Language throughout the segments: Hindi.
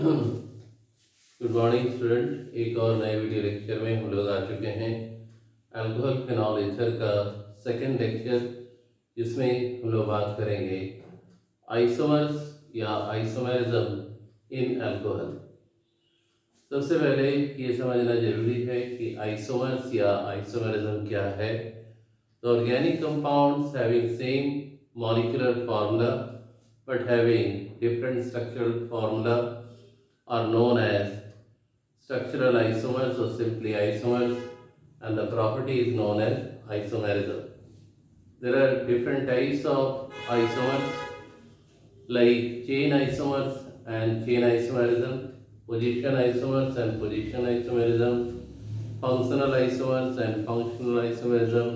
Good morning student. एक और नए वीडियो लेक्चर में हम लोग आ चुके हैं। अल्कोहल फिनॉल ईथर का सेकंड लेक्चर, जिसमें हम लोग बात करेंगे आइसोमर्स या आइसोमेरिज्म इन अल्कोहल। सबसे पहले ये समझना जरूरी है कि आइसोमर्स या आइसोमेरिज्म क्या है। The organic compounds having same molecular formula but having different structural formula are known as structural isomers or simply isomers, and the property is known as isomerism. There are different types of isomers like chain isomers and chain isomerism, position isomers and position isomerism, functional isomers and functional isomerism,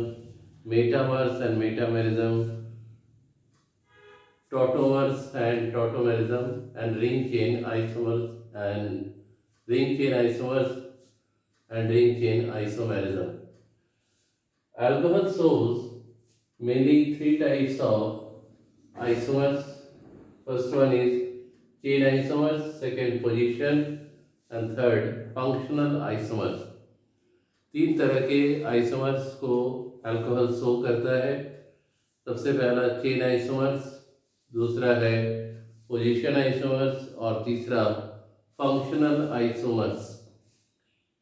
metamers and metamerism, tautomers and tautomerism, and ring chain isomers and ring chain isomers and ring chain isomerism. Alcohol shows mainly three types of isomers. First one is chain isomers, second position, and third functional isomers. तीन तरह के आइसोमर्स को अल्कोहल शो करता है। सबसे पहला चेन आइसोमर्स, दूसरा है पोजीशन आइसोमर्स और तीसरा फंक्शनल आइसोमर्स।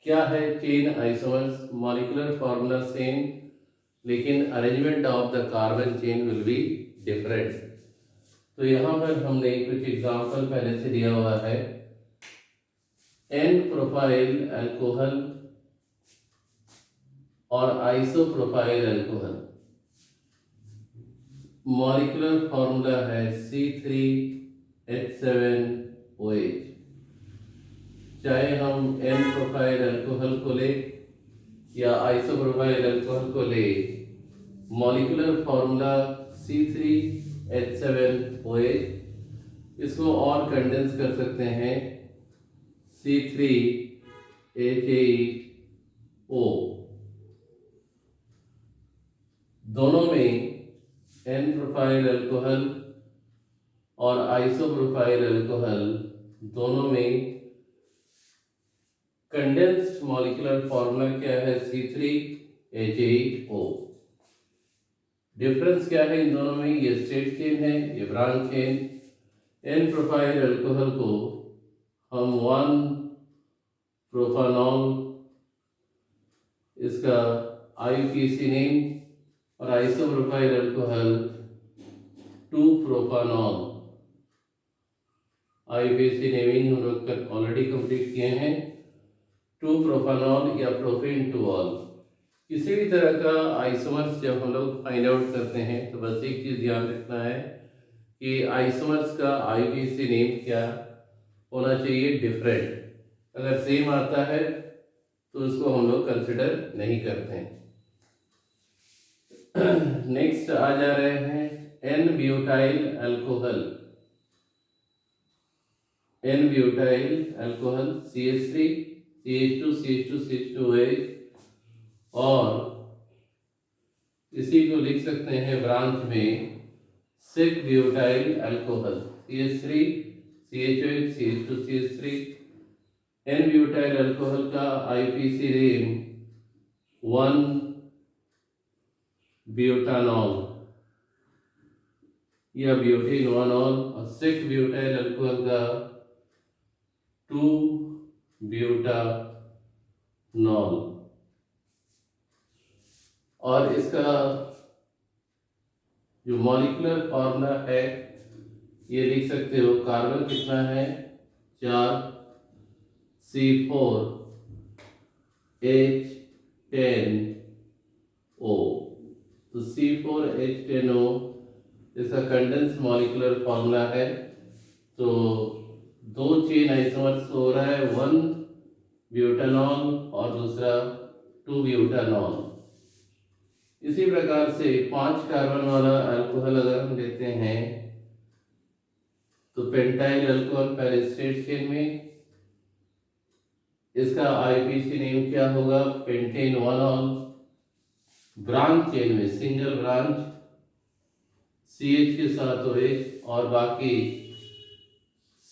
क्या है chain isomers? Molecular formula same, लेकिन arrangement of the carbon chain will be different. तो यहाँ पर हमने कुछ एग्जाम्पल पहले से दिया हुआ है। एन प्रोफाइल अल्कोहल और आइसोप्रोपाइल अल्कोहल, मॉलिक्यूलर फॉर्मूला है C3H7OH। चाहे हम एन प्रोफाइल अल्कोहल को ले या आइसोप्रोपाइल अल्कोहल को ले, मॉलिक्यूलर फॉर्मूला C3H7OH। इसको और कंडेंस कर सकते हैं C3H8O। दोनों में एन प्रोफाइल अल्कोहल और आइसोप्रोपाइल अल्कोहल दोनों में कंडेंस्ड मॉलिक्यूलर फॉर्मूला क्या है? C3H8O। डिफरेंस क्या है इन दोनों में? ये स्ट्रेट चेन है, ये branch chain. N propyl alcohol को हम 1-प्रोपानॉल, इसका IUPAC नेम, और isopropyl alcohol two propanol. IUPAC naming हम लोग ऑलरेडी कंप्लीट किए हैं। 2-प्रोपानॉल या प्रोपेन टू ऑल। किसी भी तरह का आइसोमर्स जब हम लोग फाइंड आउट करते हैं तो बस एक चीज़ ध्यान रखना है कि आइसोमर्स का IUPAC नेम क्या होना चाहिए? डिफरेंट। अगर सेम आता है तो उसको हम लोग कंसिडर नहीं करते हैं। नेक्स्ट आ जा रहे हैं n butyl alcohol. N butyl alcohol CH3 CH2 CH2 CH2OH, और इसी को लिख सकते हैं ब्रांच में sec butyl alcohol CH3 CHOH CH2 CH3। N butyl alcohol का IUPAC नेम 1-ब्यूटानॉल या ब्यूटेनॉल, और सिक ब्यूटाइल अल्कोहल का 2-ब्यूटानॉल। और इसका जो मॉलिक्यूलर फॉर्मूला है ये लिख सकते हो। कार्बन कितना है? 4, C4H10O। तो C4H10O इसका कंडेंस मॉलिक्यूलर फॉर्मूला है। तो दो चेन आइसोमर्स हो रहा है, 1-ब्यूटानॉल और दूसरा 2-ब्यूटानॉल। इसी प्रकार से 5 कार्बन वाला अल्कोहल अगर हम लेते हैं तो पेंटाइल अल्कोहल पहले स्ट्रेट चेन में, इसका IUPAC नेम क्या होगा? पेंटेनॉल। ब्रांच चेन में सिंगल ब्रांच CH के साथ OH और बाकी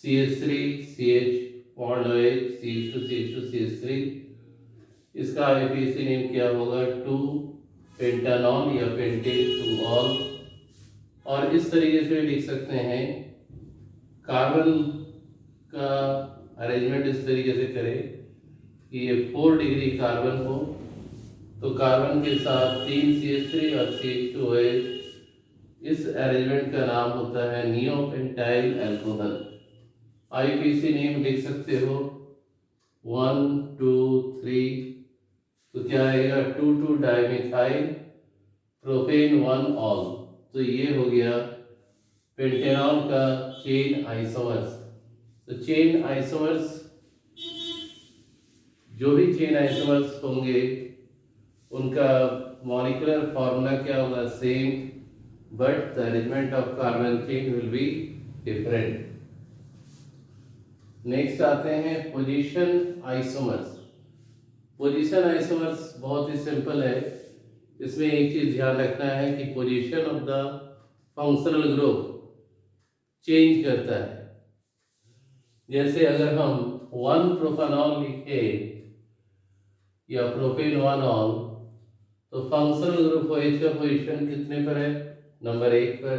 CH3 CH bond OH CH2 CH2 CH3, इसका IUPAC नेम क्या होगा, 2 पेंटानॉल या पेंटेन 2 ऑल। और इस तरीके से लिख सकते हैं, कार्बन का अरेंजमेंट इस तरीके से करें कि ये 4 डिग्री कार्बन हो, तो कार्बन के साथ 3 CH3 और CH2OH, इस अरेंजमेंट का नाम होता है नियोपेंटाइल अल्कोहल। IUPAC नेम लिख सकते हो 1 2 3, तो क्या आएगा 2 डाइमिथाइल प्रोपेन 1 ऑल। तो ये हो गया पेंटेनॉल का चेन आइसोमर्स। तो चेन आइसोमर्स, जो भी चेन आइसोमर्स होंगे उनका मॉलिक्यूलर फॉर्मूला क्या होगा, same, but the arrangement of carbon chain will be different. Next आते हैं पोजीशन आइसोमर्स। पोजीशन आइसोमर्स बहुत ही सिंपल है। इसमें एक चीज ध्यान रखना है कि position of the functional group change करता है। जैसे अगर हम 1 प्रोपानॉल लिखे या प्रोपेन 1 ऑल, तो फंक्शनल ग्रुप OH का पोजीशन कितने पर है, नंबर 1 पर।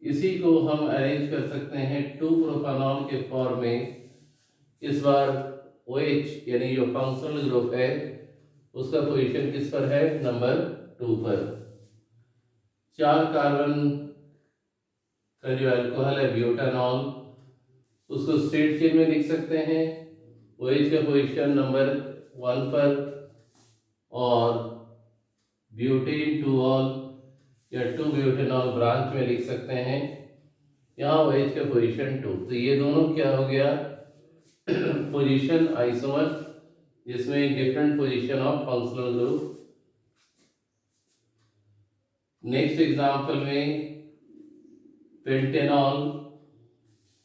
इसी को हम अरेंज कर सकते हैं 2 प्रोपानॉल के फॉर्म में। इस बार OH यानी जो फंक्शनल ग्रुप है उसका पोजीशन किस पर है, नंबर 2 पर। 4 कार्बन का जो अल्कोहल है ब्यूटानॉल, उसको स्ट्रेट चेन में लिख सकते हैं, OH का पोजीशन नंबर 1 पर, और ब्यूटेन 2 ऑल या 2 ब्यूटेनॉल ब्रांच में लिख सकते हैं, यहाँ OH का पोजीशन 2। तो ये दोनों क्या हो गया, पोजीशन आइसोमर, जिसमें different position of functional group. Next example में पेंटेनॉल,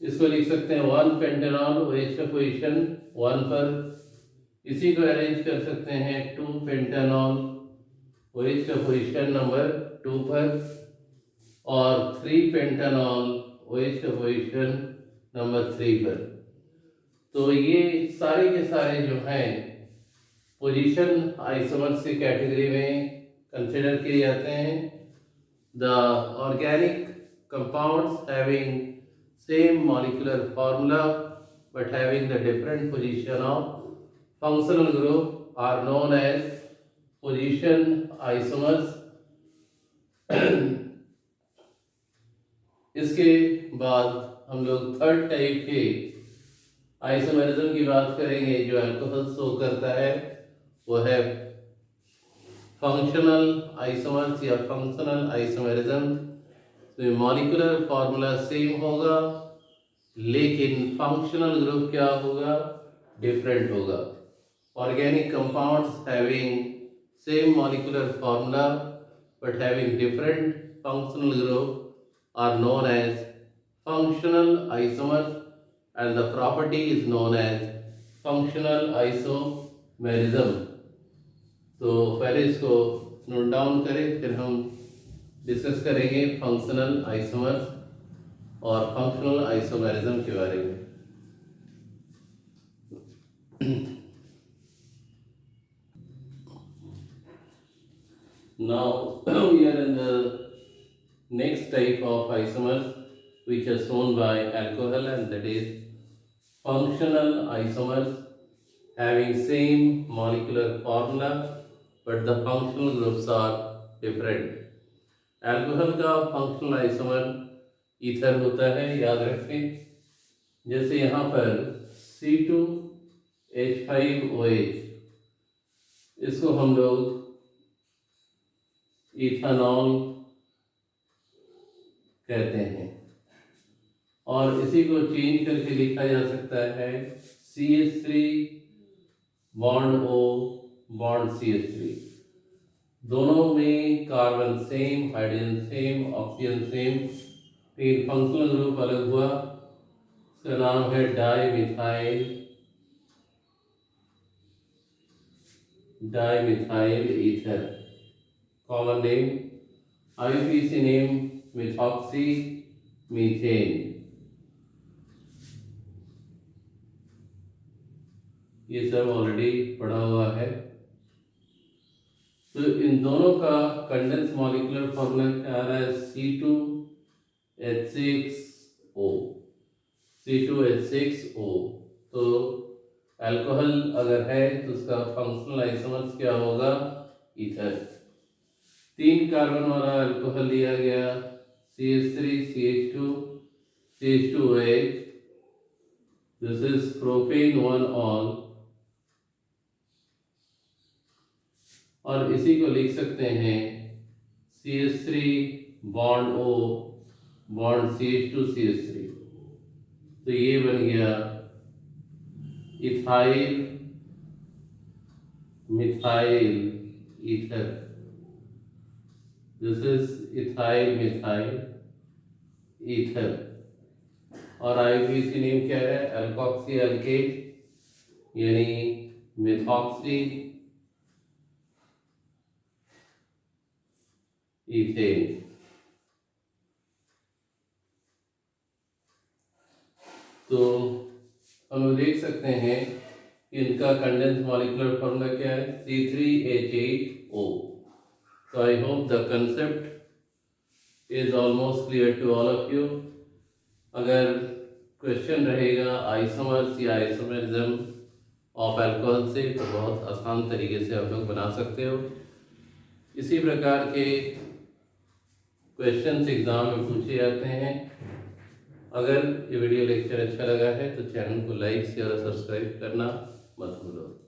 इसको लिख सकते हैं 1 पेंटेनॉल, OH का पोजीशन 1 पर। इसी को अरेंज कर सकते हैं 2 पेंटेनॉल, OH का पोजीशन नंबर 2 पर, और 3 पेंटेनॉल, OH का पोजीशन नंबर 3 पर। तो ये सारे के सारे जो हैं पोजीशन आइसोमर्स की कैटेगरी में कंसिडर किए जाते हैं। The organic compounds having same molecular formula but having the different position of functional group are known as position isomers. इसके बाद हम लोग थर्ड टाइप के आइसोमेरिज्म की बात करेंगे। जो अल्कोहल शो करता है वो है फंक्शनल आइसोमर्स या फंक्शनल आइसोमेरिज्म। तो मॉलिक्यूलर फॉर्मूला सेम होगा लेकिन फंक्शनल ग्रुप क्या होगा, डिफरेंट होगा। Organic compounds having same molecular formula but having different functional group are known as functional isomers and the property is known as functional isomerism। तो पहले इसको नोट डाउन करें, फिर हम डिस्कस करेंगे फंक्शनल आइसोमर्स और फंक्शनल आइसोमेरिज्म के बारे में। Now we are in the next type of isomers which are shown by alcohol, and that is functional isomers having same molecular formula but the functional groups are different। Alcohol का फंक्शनल आइसोमर ईथर होता है, याद रखें। जैसे यहाँ पर C2H5OH, इसको हम लोग इथानॉल कहते हैं, और इसी को चेंज करके लिखा जा सकता है CH3 bond O bond CH3। दोनों में carbon same, hydrogen same, oxygen same, फिर फंक्शनल ग्रुप अलग हुआ, इसका नाम है dimethyl ether, common name. IUPAC name methoxy methane. ये सब ऑलरेडी पढ़ा हुआ है। तो इन दोनों का कंडेंस मॉलिक्यूलर फॉर्मूला क्या आ रहा है, C2H6O, C2H6O। तो अल्कोहल अगर है तो उसका फंक्शनल आइसोमर्स क्या होगा, ईथर। 3 कार्बन वाला अल्कोहल लिया गया, CH3 CH2 CH2OH, this is propane 1 all, और इसी को लिख सकते हैं CH3 bond O bond CH2 CH3। तो ये बन गया ethyl methyl ether, this is ethyl methyl ether. और IUPAC नेम क्या है, अल्कोक्सी एल्केन यानी मिथॉक्सी इथेन। तो हम लोग देख सकते हैं कि इनका कंडेंस मॉलिक्यूलर फॉर्मूला क्या है, C3H8O। तो I hope the concept is almost clear to all of you. अगर क्वेश्चन रहेगा आइसोमर्स या आइसोमेरिज्म ऑफ अल्कोहल से, तो बहुत आसान तरीके से आप लोग बना सकते हो। इसी प्रकार के क्वेश्चंस एग्जाम में पूछे जाते हैं। अगर ये वीडियो लेक्चर अच्छा लगा है तो चैनल को लाइक शेयर और सब्सक्राइब करना मत भूलो।